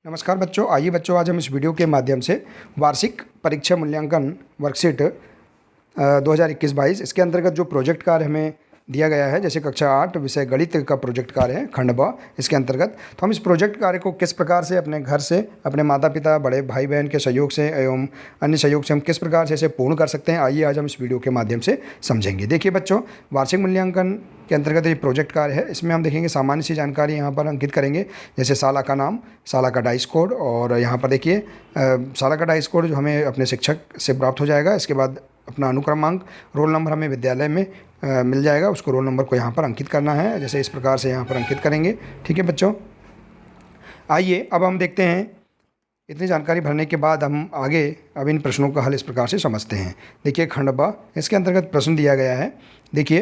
नमस्कार बच्चों, आइए बच्चों आज हम इस वीडियो के माध्यम से वार्षिक परीक्षा मूल्यांकन वर्कशीट 2021-22 इसके अंतर्गत जो प्रोजेक्ट कार्य हमें दिया गया है, जैसे कक्षा 8 विषय गणित का प्रोजेक्ट कार्य है खंड ब इसके अंतर्गत। तो हम इस प्रोजेक्ट कार्य को किस प्रकार से अपने घर से, अपने माता पिता, बड़े भाई बहन के सहयोग से एवं अन्य सहयोग से हम किस प्रकार से इसे पूर्ण कर सकते हैं, आइए आज हम इस वीडियो के माध्यम से समझेंगे। देखिए बच्चों, वार्षिक मूल्यांकन के अंतर्गत ये प्रोजेक्ट कार्य है। इसमें हम देखेंगे सामान्य सी जानकारी यहाँ पर अंकित करेंगे, जैसे शाला का नाम, शाला का डाइस कोड, और यहाँ पर देखिए शाला का डाइस कोड जो हमें अपने शिक्षक से प्राप्त हो जाएगा। इसके बाद अपना अनुक्रमांक, रोल नंबर हमें विद्यालय में मिल जाएगा, उसको रोल नंबर को यहाँ पर अंकित करना है, जैसे इस प्रकार से यहाँ पर अंकित करेंगे। ठीक है बच्चों, आइए अब हम देखते हैं। इतनी जानकारी भरने के बाद हम आगे अब इन प्रश्नों का हल इस प्रकार से समझते हैं। देखिए खंड ब इसके अंतर्गत प्रश्न दिया गया है। देखिए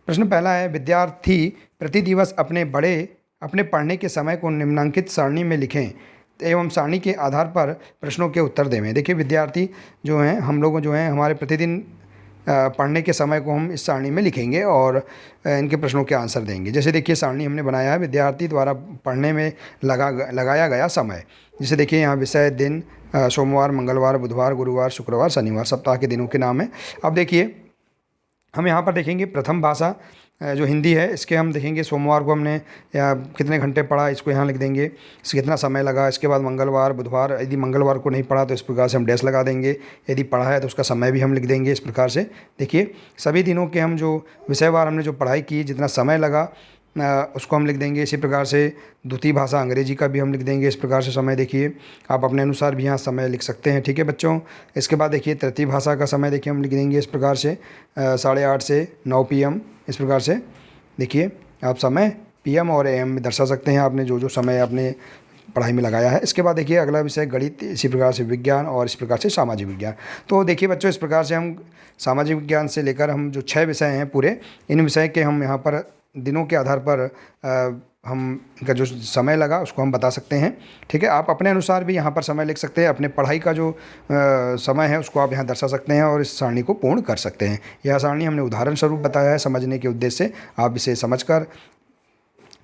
प्रश्न पहला है, विद्यार्थी प्रति दिवस अपने पढ़ने के समय को निम्नांकित सारणी में लिखें एवं सारणी के आधार पर प्रश्नों के उत्तर देवें। देखिए विद्यार्थी जो हैं, हम लोग जो हैं, हमारे प्रतिदिन पढ़ने के समय को हम इस सारणी में लिखेंगे और इनके प्रश्नों के आंसर देंगे। जैसे देखिए सारणी हमने बनाया है, विद्यार्थी द्वारा पढ़ने में लगाया गया समय। जैसे देखिए यहाँ विषय, दिन, सोमवार, मंगलवार, बुधवार, गुरुवार, शुक्रवार, शनिवार, सप्ताह के दिनों के नाम है। अब देखिए हम यहाँ पर देखेंगे प्रथम भाषा जो हिंदी है, इसके हम देखेंगे सोमवार को हमने कितने घंटे पढ़ा, इसको यहाँ लिख देंगे, इससे कितना समय लगा। इसके बाद मंगलवार, बुधवार, यदि मंगलवार को नहीं पढ़ा तो इस प्रकार से हम डैश लगा देंगे, यदि पढ़ा है तो उसका समय भी हम लिख देंगे। इस प्रकार से देखिए सभी दिनों के हम जो विषयवार हमने जो पढ़ाई की, जितना समय लगा उसको हम लिख देंगे। इसी प्रकार से द्वितीय भाषा अंग्रेजी का भी हम लिख देंगे। इस प्रकार से समय देखिए आप अपने अनुसार भी यहाँ समय लिख सकते हैं। ठीक है बच्चों, इसके बाद देखिए तृतीय भाषा का समय देखिए हम लिख देंगे इस प्रकार से 8:30 से 9 PM। इस प्रकार से देखिए आप समय PM और AM में दर्शा सकते हैं, आपने जो समय आपने पढ़ाई में लगाया है। इसके बाद देखिए अगला विषय गणित, इसी प्रकार से विज्ञान और इस प्रकार से सामाजिक विज्ञान। तो देखिए बच्चों, इस प्रकार से हम सामाजिक विज्ञान से लेकर हम जो 6 विषय हैं पूरे, इन विषय के हम यहाँ पर दिनों के आधार पर हम इनका जो समय लगा उसको हम बता सकते हैं। ठीक है, आप अपने अनुसार भी यहाँ पर समय लिख सकते हैं, अपने पढ़ाई का जो समय है उसको आप यहाँ दर्शा सकते हैं और इस सारणी को पूर्ण कर सकते हैं। यह सारणी हमने उदाहरण स्वरूप बताया है, समझने के उद्देश्य से आप इसे समझकर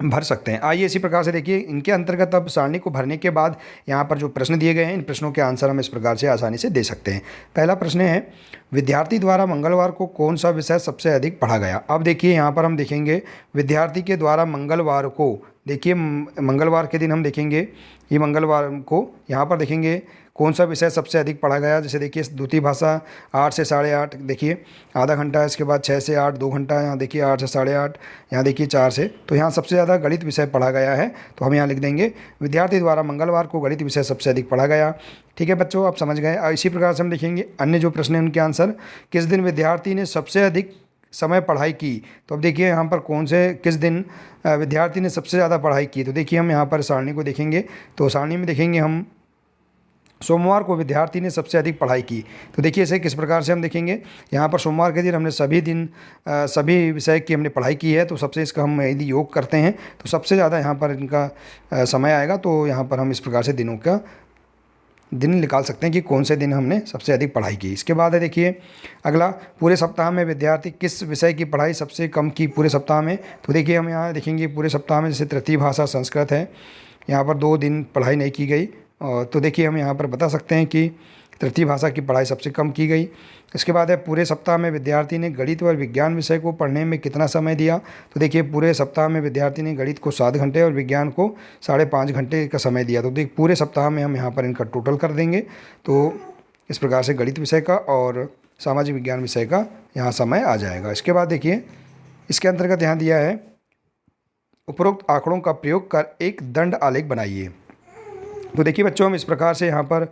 भर सकते हैं। आइए इसी प्रकार से देखिए इनके अंतर्गत अब सारणी को भरने के बाद यहाँ पर जो प्रश्न दिए गए हैं, इन प्रश्नों के आंसर हम इस प्रकार से आसानी से दे सकते हैं। पहला प्रश्न है, विद्यार्थी द्वारा मंगलवार को कौन सा विषय सबसे अधिक पढ़ा गया। अब देखिए यहाँ पर हम देखेंगे विद्यार्थी के द्वारा मंगलवार को, देखिए मंगलवार के दिन हम देखेंगे, ये मंगलवार को यहाँ पर देखेंगे कौन सा विषय सबसे अधिक पढ़ा गया। जैसे देखिए द्वितीय भाषा 8 से 8:30, देखिए आधा घंटा। इसके बाद 6 से 8 2 घंटा, यहाँ देखिए 8 से 8:30, यहाँ देखिए 4 से, तो यहाँ सबसे ज़्यादा गणित विषय पढ़ा गया है। तो हम यहाँ लिख देंगे विद्यार्थी द्वारा मंगलवार को गणित विषय सबसे अधिक पढ़ा गया। ठीक है बच्चों, आप समझ गए। इसी प्रकार से हम देखेंगे अन्य जो प्रश्न हैं उनके आंसर। किस दिन विद्यार्थी ने सबसे अधिक समय पढ़ाई की। तो अब देखिए यहाँ पर कौन से किस दिन विद्यार्थी ने सबसे ज़्यादा पढ़ाई की। तो देखिए हम यहाँ पर सारणी को देखेंगे, तो सारणी में देखेंगे हम सोमवार को विद्यार्थी ने सबसे अधिक पढ़ाई की। तो देखिए इसे किस प्रकार से हम देखेंगे, यहाँ पर सोमवार के दिन हमने सभी विषय की हमने पढ़ाई की है, तो सबसे इसका हम यदि योग करते हैं तो सबसे ज़्यादा यहाँ पर इनका समय आएगा। तो यहाँ पर हम इस प्रकार से दिनों का दिन निकाल सकते हैं कि कौन से दिन हमने सबसे अधिक पढ़ाई की। इसके बाद है देखिए अगला, पूरे सप्ताह में विद्यार्थी किस विषय की पढ़ाई सबसे कम की पूरे सप्ताह में। तो देखिए हम यहाँ देखेंगे पूरे सप्ताह में, जैसे तृतीय भाषा संस्कृत है, यहाँ पर 2 दिन पढ़ाई नहीं की गई। तो देखिए हम यहाँ पर बता सकते हैं कि तृतीय भाषा की पढ़ाई सबसे कम की गई। इसके बाद है पूरे सप्ताह में विद्यार्थी ने गणित और विज्ञान विषय को पढ़ने में कितना समय दिया। तो देखिए पूरे सप्ताह में विद्यार्थी ने गणित को 7 घंटे और विज्ञान को 5.5 घंटे का समय दिया। तो देखिए पूरे सप्ताह में हम यहाँ पर इनका टोटल कर देंगे। तो इस प्रकार से गणित विषय का और सामाजिक विज्ञान विषय का यहाँ समय आ जाएगा। इसके बाद देखिए इसके अंतर्गत यहाँ दिया है, उपरोक्त आंकड़ों का प्रयोग कर एक दंड आलेख बनाइए। तो देखिए बच्चों, हम इस प्रकार से यहाँ पर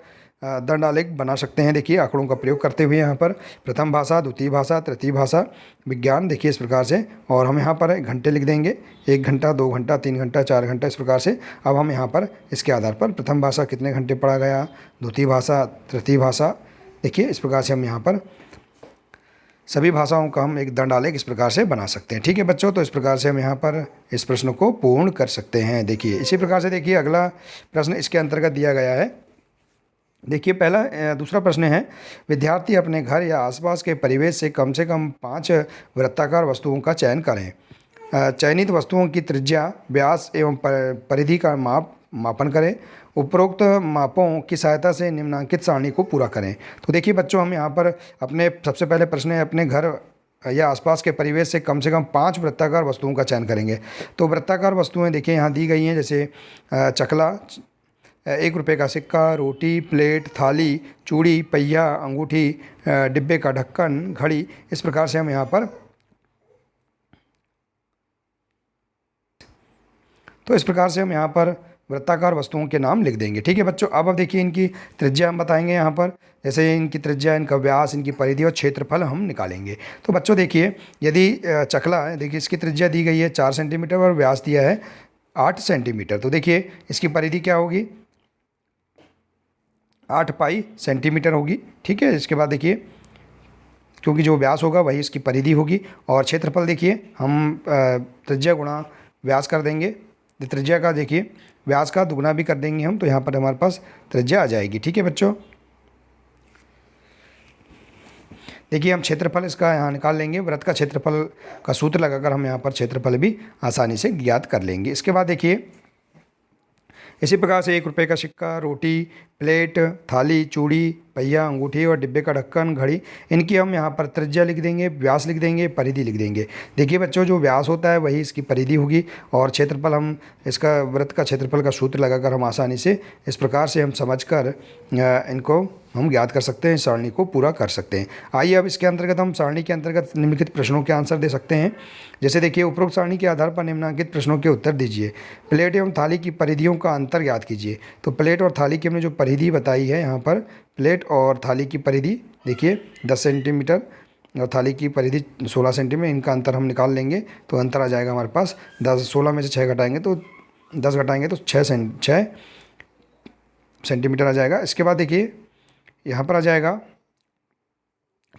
दंड आलेख बना सकते हैं। देखिए आंकड़ों का प्रयोग करते हुए यहाँ पर प्रथम भाषा, द्वितीय भाषा, तृतीय भाषा, विज्ञान, देखिए इस प्रकार से, और हम यहाँ पर घंटे लिख देंगे, 1 घंटा, 2 घंटा, 3 घंटा, 4 घंटा, इस प्रकार से। अब हम यहाँ पर इसके आधार पर प्रथम भाषा कितने घंटे पढ़ा गया, द्वितीय भाषा, तृतीय भाषा, देखिए इस प्रकार से हम यहाँ पर सभी भाषाओं का हम एक दंड आलेख इस प्रकार से बना सकते हैं। ठीक है बच्चों, तो इस प्रकार से हम यहाँ पर इस प्रश्न को पूर्ण कर सकते हैं। देखिए इसी प्रकार से देखिए अगला प्रश्न इसके अंतर्गत दिया गया है। देखिए दूसरा प्रश्न है, विद्यार्थी अपने घर या आसपास के परिवेश से कम 5 वृत्ताकार वस्तुओं का चयन करें। चयनित वस्तुओं की त्रिज्या, व्यास एवं परिधि का माप मापन करें। उपरोक्त मापों की सहायता से निम्नांकित सारणी को पूरा करें। तो देखिए बच्चों, हम यहाँ पर अपने सबसे पहले प्रश्न है, अपने घर या आसपास के परिवेश से कम 5 वृत्ताकार वस्तुओं का चयन करेंगे। तो वृत्ताकार वस्तुएं देखिए यहाँ दी गई हैं, जैसे चकला, 1 रुपये का सिक्का, रोटी, प्लेट, थाली, चूड़ी, पहिया, अंगूठी, डिब्बे का ढक्कन, घड़ी। इस प्रकार से हम यहाँ पर, तो इस प्रकार से हम यहाँ पर वृत्ताकार वस्तुओं के नाम लिख देंगे। ठीक है बच्चों, अब देखिए इनकी त्रिज्या हम बताएंगे यहाँ पर, जैसे इनकी त्रिज्या, इनका व्यास, इनकी परिधि और क्षेत्रफल हम निकालेंगे। तो बच्चों देखिए, यदि चकला है, देखिए इसकी त्रिज्या दी गई है 4 सेंटीमीटर और व्यास दिया है 8 सेंटीमीटर। तो देखिए इसकी परिधि क्या होगी, 8 पाई सेंटीमीटर होगी। ठीक है, इसके बाद देखिए, क्योंकि जो व्यास होगा वही इसकी परिधि होगी, और क्षेत्रफल देखिए हम त्रिज्या गुणा व्यास कर देंगे। त्रिज्या का देखिए व्यास का दुगना भी कर देंगे हम, तो यहाँ पर हमारे पास त्रिज्या आ जाएगी। ठीक है बच्चों, देखिए हम क्षेत्रफल इसका यहाँ निकाल लेंगे। वृत्त का क्षेत्रफल का सूत्र लगाकर हम यहाँ पर क्षेत्रफल भी आसानी से ज्ञात कर लेंगे। इसके बाद देखिए इसी प्रकार से 1 रुपये का सिक्का, रोटी, प्लेट, थाली, चूड़ी, पहिया, अंगूठी और डिब्बे का ढक्कन, घड़ी, इनकी हम यहाँ पर त्रिज्या लिख देंगे, व्यास लिख देंगे, परिधि लिख देंगे। देखिए बच्चों, जो व्यास होता है वही इसकी परिधि होगी, और क्षेत्रफल हम इसका, वृत्त का क्षेत्रफल का सूत्र लगाकर हम आसानी से इस प्रकार से हम समझकर इनको हम ज्ञात कर सकते हैं, सारणी को पूरा कर सकते हैं। आइए अब इसके अंतर्गत हम सारणी के अंतर्गत निम्नलिखित प्रश्नों के आंसर दे सकते हैं। जैसे देखिए, उपरोक्त सारणी के आधार पर निम्नांकित प्रश्नों के उत्तर दीजिए। प्लेट एवं थाली की परिधियों का अंतर ज्ञात कीजिए। तो प्लेट और थाली की हमने जो परिधि बताई है, यहाँ पर प्लेट और थाली की परिधि देखिए 10 सेंटीमीटर और थाली की परिधि 16 सेंटीमीटर, इनका अंतर हम निकाल लेंगे। तो अंतर आ जाएगा हमारे पास 10, 16 में से 6 घटाएंगे तो 10 घटाएंगे तो 6 सेंटीमीटर आ जाएगा। इसके बाद देखिए यहाँ पर आ जाएगा,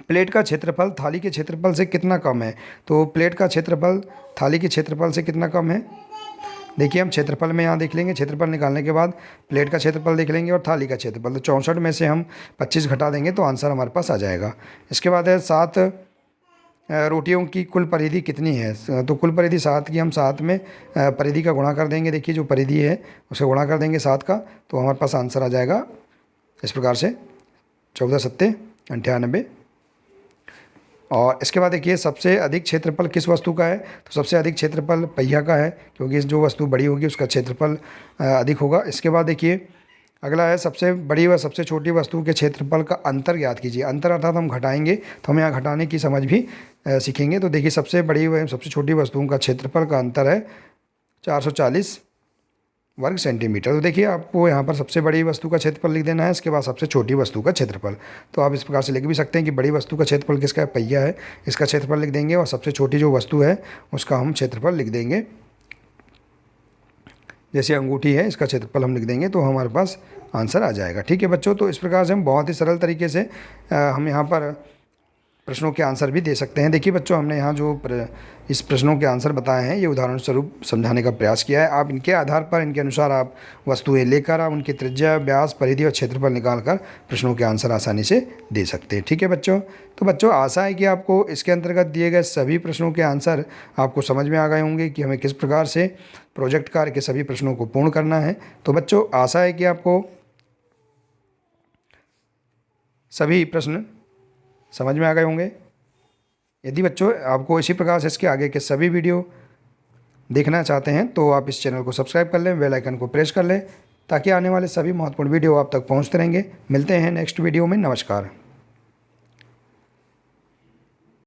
प्लेट का क्षेत्रफल थाली के क्षेत्रफल से कितना कम है। तो प्लेट का क्षेत्रफल थाली के क्षेत्रफल से कितना कम है, देखिए हम क्षेत्रफल में यहाँ देख लेंगे। क्षेत्रफल निकालने के बाद प्लेट का क्षेत्रफल देख लेंगे और थाली का क्षेत्रफल, तो 64 में से हम 25 घटा देंगे तो आंसर हमारे पास आ जाएगा। इसके बाद है 7 रोटियों की कुल परिधि कितनी है। तो कुल परिधि 7 की हम 7 में परिधि का गुणा कर देंगे। देखिए जो परिधि है उसे गुणा कर देंगे 7 का, तो हमारे पास आंसर आ जाएगा इस प्रकार से 14 सत्ते 98। और इसके बाद देखिए सबसे अधिक क्षेत्रफल किस वस्तु का है। तो सबसे अधिक क्षेत्रफल पहिया का है, क्योंकि जो वस्तु बड़ी होगी उसका क्षेत्रफल अधिक होगा। इसके बाद देखिए अगला है, सबसे बड़ी व सबसे छोटी वस्तु के क्षेत्रफल का अंतर ज्ञात कीजिए। अंतर अर्थात हम घटाएंगे, तो हम यहाँ घटाने की समझ भी सीखेंगे। तो देखिए सबसे बड़ी व सबसे छोटी वस्तुओं का क्षेत्रफल का अंतर है 440 वर्ग सेंटीमीटर। तो देखिए आपको यहाँ पर सबसे बड़ी वस्तु का क्षेत्रफल लिख देना है, इसके बाद सबसे छोटी वस्तु का क्षेत्रफल। तो आप इस प्रकार से लिख भी सकते हैं कि बड़ी वस्तु का क्षेत्रफल किसका है, पहिया है, इसका क्षेत्रफल लिख देंगे, और सबसे छोटी जो वस्तु है उसका हम क्षेत्रफल लिख देंगे। जैसे अंगूठी है, इसका क्षेत्रफल हम लिख देंगे, तो हमारे पास आंसर आ जाएगा। ठीक है बच्चों, तो इस प्रकार से हम बहुत ही सरल तरीके से हम यहाँ पर प्रश्नों के आंसर भी दे सकते हैं। देखिए बच्चों, हमने यहाँ जो इस प्रश्नों के आंसर बताए हैं ये उदाहरण स्वरूप समझाने का प्रयास किया है। आप इनके आधार पर, इनके अनुसार आप वस्तुएं लेकर आप उनकी त्रिज्या, व्यास, परिधि और क्षेत्रफल निकाल कर प्रश्नों के आंसर आसानी से दे सकते हैं। ठीक है बच्चों, तो बच्चों आशा है कि आपको इसके अंतर्गत दिए गए सभी प्रश्नों के आंसर आपको समझ में आ गए होंगे कि हमें किस प्रकार से प्रोजेक्ट कार्य के सभी प्रश्नों को पूर्ण करना है। तो बच्चों आशा है कि आपको सभी प्रश्न समझ में आ गए होंगे। यदि बच्चों आपको इसी प्रकार से इसके आगे के सभी वीडियो देखना चाहते हैं तो आप इस चैनल को सब्सक्राइब कर लें, बेल आइकन को प्रेस कर लें, ताकि आने वाले सभी महत्वपूर्ण वीडियो आप तक पहुंचते रहेंगे। मिलते हैं नेक्स्ट वीडियो में। नमस्कार।